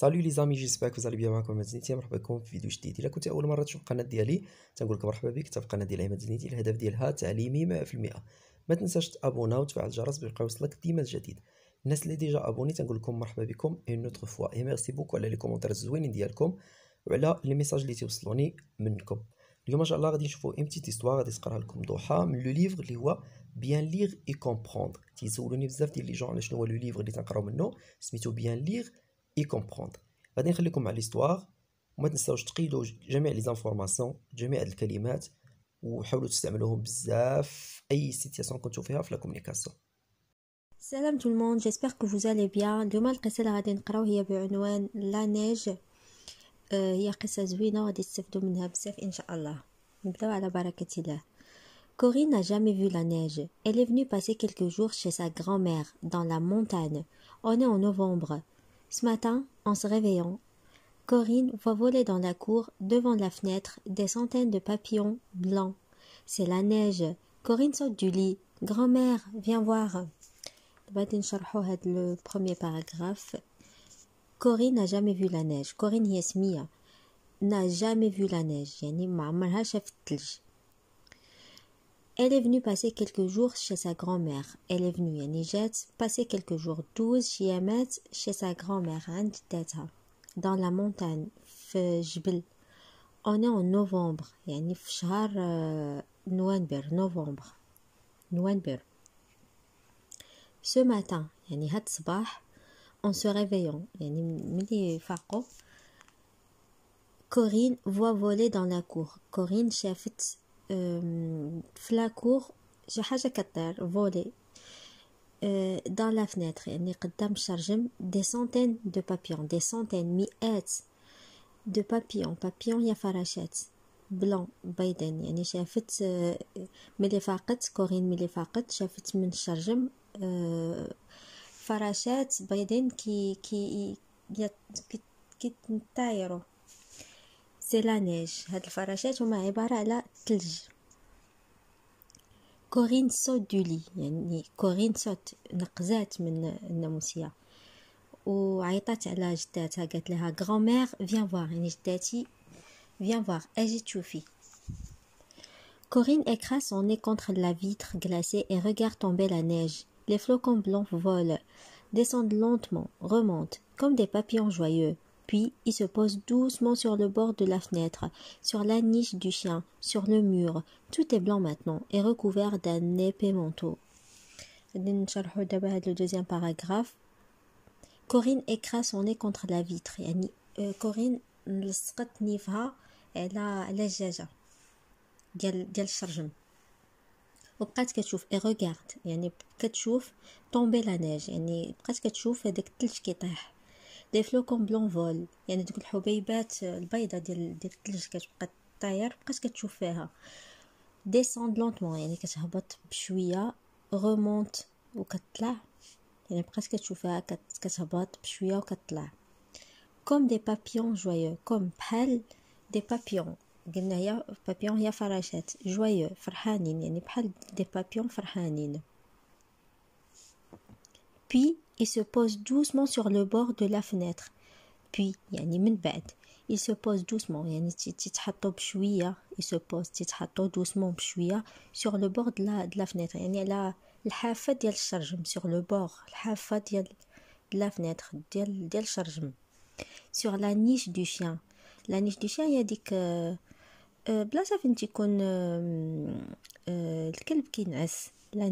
Salut les amis, j'espère que vous allez bien. معكم أحمد زنيتي، مرحبا بكم في فيديو جديد. إلا كنتي أول مرة تشوف القناة ديالي تنقول لك مرحبا بك. في القناة ديال أحمد زنيتي الهدف ديالها تعليمي 100%. ما تنساش تابونا وتفعل الجرس باش يبقى يوصلك ديما الجديد. الناس اللي ديجا ابوني تنقول لكم مرحبا بكم اون نوتر فوا، اي ميرسي بوكو على لي كومونتير الزوينين ديالكم وعلى لي ميساج اللي تيوصلوني منكم. اليوم ان شاء الله غادي نشوفوا اون بتيت هيستوار غادي نقراها لكم ضحى من لو ليفر اللي هو بيان ليغ اي كومبروندر. تيسولوني بزاف ديال لي جون على شنو هو لو ليفر اللي تنقراو منه، سميتو بيان ليغ اي كومبروندر. غادي نخليكم مع ليستوار وما تنساوش تقيدوا جميع لي زانفورماسيون، جميع الكلمات، وحاولوا تستعملوهم بزاف اي سيتياسيون كنتو فيها في لا كومونيكاسيون. Salam tout le monde, j'espère que vous allez bien. اليوم القصة اللي غادي نقراو هي بعنوان لا نيج. هي قصة زوينة وغادي تستافدوا منها بزاف إن شاء الله. نبداو على بركة الله. Corinne n'a jamais vu la neige. Elle est venue passer quelques jours chez sa grand-mère dans la montagne. On est en novembre. Ce matin, en se réveillant, Corinne voit voler dans la cour, devant la fenêtre, des centaines de papillons blancs. C'est la neige. Corinne saute du lit. Grand-mère, viens voir. غادي نشرحوا هذا لو بروميير باراغراف. كورين n'a jamais vu la neige. كورين هي سمية. n'a jamais vu la neige يعني ما عمرها شافت الثلج. Elle est venue passer quelques jours chez sa grand-mère. Elle est venue يعني جات passer quelques jours 12 أيامات chez sa grand-mère عند جداتها dans la montagne في جبل. On est en novembre يعني في شهر نوفمبر. Ce matin يعني هاد الصباح en se réveillant يعني ملي فاقوا Corinne voit voler dans la cour. Corinne شافت في لا كور شي حاجة كطير voler dans la fenêtre يعني قدام الشرجم des centaines de papillons, des centaines مئات de papillons هي فراشات بلون بيضين يعني شافت ملي فاقت كورين ملي فاقت شافت من الشرجم فراشات بيضين كي طايروا. سي لا نيج. هاد الفراشات هما عبارة على الثلج. كورين صوت دو لي يعني كورين صوت نقزات من الناموسية وعيطات على جداتها قالت لها غرامير فيان فوار يعني جداتي فيان فوار اجي تشوفي. Corinne écrase son nez contre la vitre glacée et regarde tomber la neige. Les flocons blancs volent, descendent lentement, remontent, comme des papillons joyeux. Puis, ils se posent doucement sur le bord de la fenêtre, sur la niche du chien, sur le mur. Tout est blanc maintenant et recouvert d'un épais manteau. Le deuxième paragraphe. Corinne écrase son nez contre la vitre. يعني Corinne لصقت نيفها على الجاجة ديال الشرجم وبقات كتشوف اي ريغارد يعني كتشوف طومبي لا نيج يعني بقات كتشوف هذاك الثلج كيطيح. دي فلوكون بلون فول يعني دوك الحبيبات البيضه ديال الثلج كتبقى طاير بقات كتشوف فيها. ديسوند لونطمون يعني كتهبط بشويه. رومونت وكتطلع يعني بقات كتشوفها كتهبط بشويه وكتطلع. كوم دي بابيون جويو كوم بحال دي بابيون قلنا هي بابيون هي فراشات جويو فرحانين يعني بحال دي بابيون فرحانين. Puis il se pose doucement sur le bord de la fenêtre. Puis يعني من بعد il se pose doucement يعني تتحطوا بشويه il se pose تتحطوا doucement بشويه sur le bord de la fenêtre يعني على الحافه ديال الشرجم sur le bord الحافه ديال la fenêtre ديال الشرجم. sur la niche du chien. la niche du chien هي ديك بلاصه فين تيكون الكلب كينعس. لا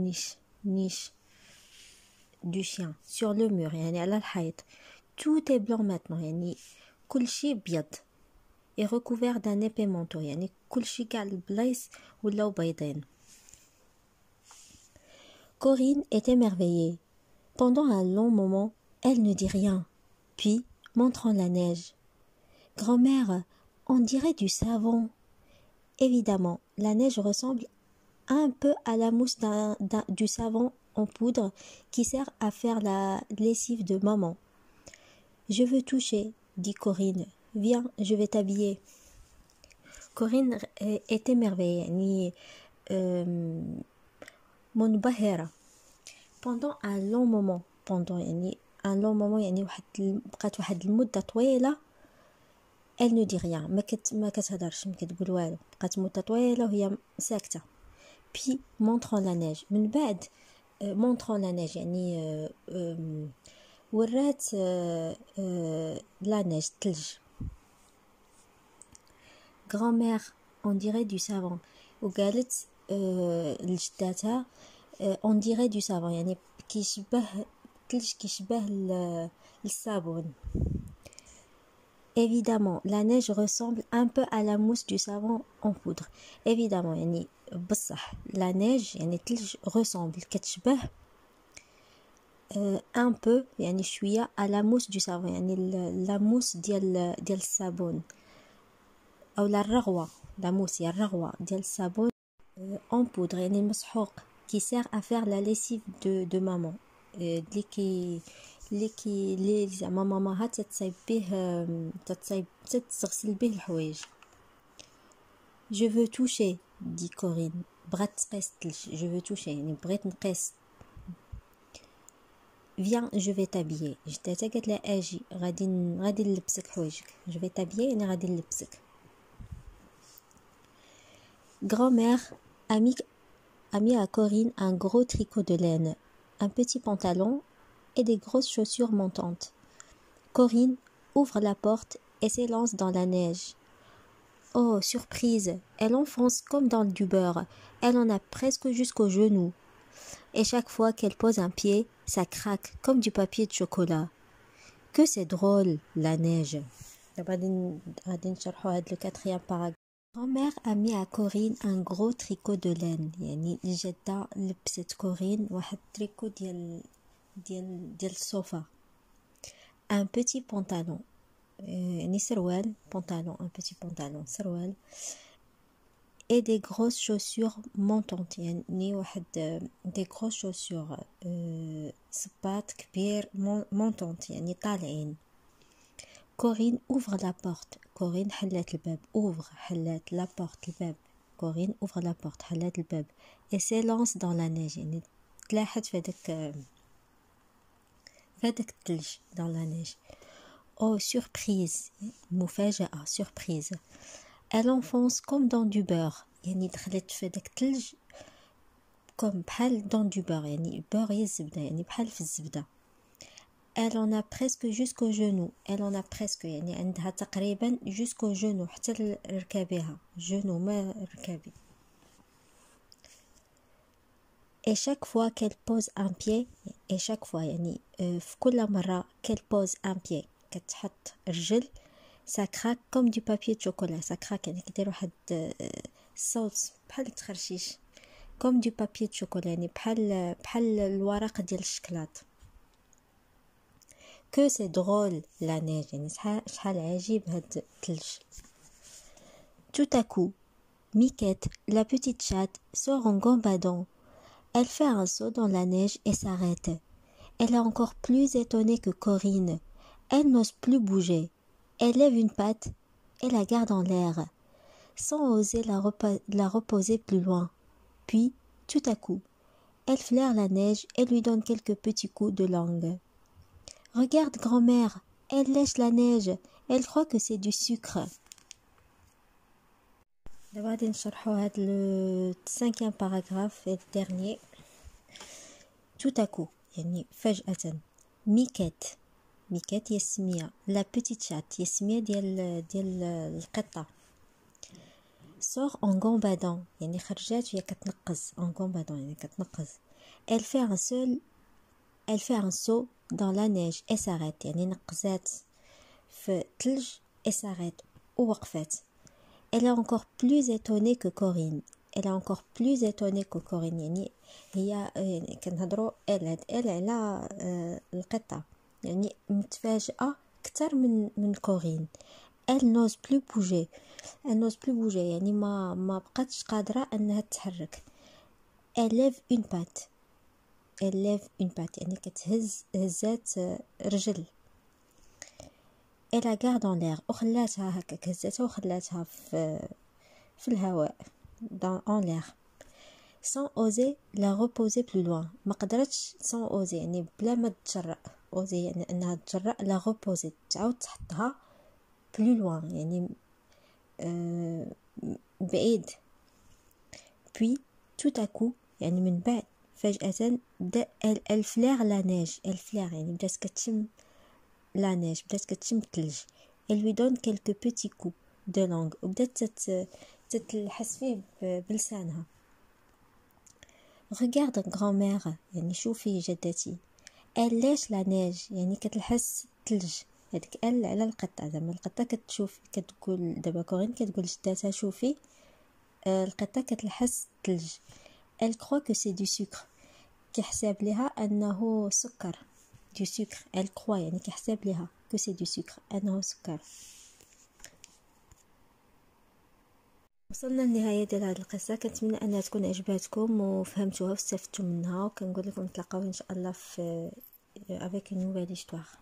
نيش du chien sur le mur يعني على الحيط. tout est blanc maintenant يعني كل شيء بيض et recouvert d'un épais manteau يعني كل شيء كاع البلايص ولاو بيضين. Corinne est émerveillée. Pendant un long moment, elle ne dit rien. Puis, montrant la neige. Grand-mère, on dirait du savon. Évidemment, la neige ressemble un peu à la mousse du savon en poudre qui sert à faire la lessive de maman. Je veux toucher, dit Corinne. Viens, je vais t'habiller. Corinne est émerveillée. منبهرة. Pendant un long moment, pendant ان لون مومون يعني بقات واحد المده طويله elle ne dit rien ما كتهضرش ما كتقول والو بقات مده طويله وهي ساكته. puis montrant la neige من بعد montrant la neige يعني ورات la neige الثلج. grand-mère on dirait du savon وقالت لجداتها on dirait du savon يعني كيشبه الثلج كيشبه الصابون. évidemment la neige ressemble un peu à la mousse du savon en poudre. évidemment يعني بصح la neige يعني الثلج ressemble كتشبه un peu يعني شويه à la mousse du savon يعني la mousse ديال الصابون او لا الرغوه لا موس هي الرغوه ديال الصابون en poudre يعني المسحوق qui sert à faire la lessive de maman اللي زعما ماماها تتصايب به تغسل به الحوايج. je veux toucher dit Corinne بغات تقيس الثلج je veux toucher يعني بغيت نقيس. viens je vais t'habiller جداتها قالت لها اجي غادي نلبسك حوايجك je vais t'habiller يعني غادي نلبسك. grand-mère a mis à Corinne un gros tricot de laine, un petit pantalon et des grosses chaussures montantes. Corinne ouvre la porte et s'élance dans la neige. Oh, surprise, elle enfonce comme dans du beurre. Elle en a presque jusqu'aux genoux. Et chaque fois qu'elle pose un pied, ça craque comme du papier de chocolat. Que c'est drôle, la neige. Le quatrième paragraphe. Grand-mère a mis à Corinne un gros tricot de laine. يعني الجدة لبست كورين واحد تريكو ديال الصوفا. un petit pantalon يعني سروال pantalon un petit pantalon سروال et des grosses chaussures montantes يعني واحد des grosses chaussures صباط كبير montantes يعني طالعين. Corinne ouvre la porte. Corinne حلات الباب. ouvre حلات la porte الباب. Corinne ouvre la porte حلات الباب et s'élance dans la neige يعني تلاحت في هذاك الثلج dans la neige. Oh surprise مفاجأة surprise. Elle enfonce comme dans du beurre يعني دخلت في هذاك الثلج comme بحال dans du beurre يعني beurre هي الزبدة يعني بحال في الزبدة. Elle en a presque jusqu'au genou. Elle en a presque يعني عندها تقريبا jusqu'au genou حتى لركابها genou ما ركابي. Et chaque fois qu'elle pose un pied et chaque fois يعني في كل مرة qu'elle pose un pied كتحط رجل ça craque comme du papier de chocolat. ça craque يعني كدير واحد الصوت بحال التخرشيش comme du papier de chocolat يعني بحال الورق ديال الشكلاط. que c'est drôle la neige يعني شحال عجيب هاد الثلج. tout à coup Miquette, la petite chatte, sort en gambadant. Elle fait un saut dans la neige et s'arrête. Elle est encore plus étonnée que Corinne. Elle n'ose plus bouger. Elle lève une patte et la garde en l'air, sans oser la reposer plus loin. Puis, tout à coup, elle flaire la neige et lui donne quelques petits coups de langue. Regarde, grand-mère, elle lèche la neige. Elle croit que c'est du sucre. دابا غادي نشرحوا هاد لو 5e paragraphe et dernier. tout à coup يعني فجأة. ميكيت هي السمية. لا بيتيت شات هي السمية ديال القطة. sort en gambadant يعني خرجات وهي كتنقز en gambadant يعني كتنقز. elle fait un saut dans la neige et s'arrête يعني نقزات في ثلج et s'arrête ووقفت. Elle est encore plus étonnée que Corinne. يعني هي كنهضروا elle على القطة يعني متفاجئة أكثر من كورين. Elle n'ose plus bouger يعني ما بقاتش قادرة أنها تتحرك. Elle lève une patte يعني كتهز هزات رجل. Elle la garde en l'air وخلاتها هكاك هزتها وخلاتها في الهواء en l'air sans oser la reposer plus loin. ما قدرتش sans oser يعني بلا ما تجرأ اوزي يعني انها تجرأ لا غوبوزي تعاود تحطها بلو لوان يعني بعيد. puis tout à coup يعني من بعد فجأة بدا الفلاغ لا نيج الفلاغ يعني بدات كتشم لا نيج بدات كتشم الثلج. elle lui donne quelques petits coups de langue وبدات تتلحس فيه بلسانها. regarde grand-mère يعني شوفي جدتي. elle lèche la neige يعني كتلحس الثلج. هذيك ال على القطه زعما القطه كتشوف كتقول دابا كورين كتقول جداتها شوفي القطه كتلحس الثلج. elle croit que c'est du sucre كيحسب لها انه سكر du sucre. elle croit يعني كيحسب لها que c'est du sucre انه سكر. وصلنا للنهايه ديال هذه القصه. كنتمنى انها تكون عجباتكم وفهمتوها واستفدتوا منها وكنقول لكم نتلاقاو ان شاء الله في avec une nouvelle histoire.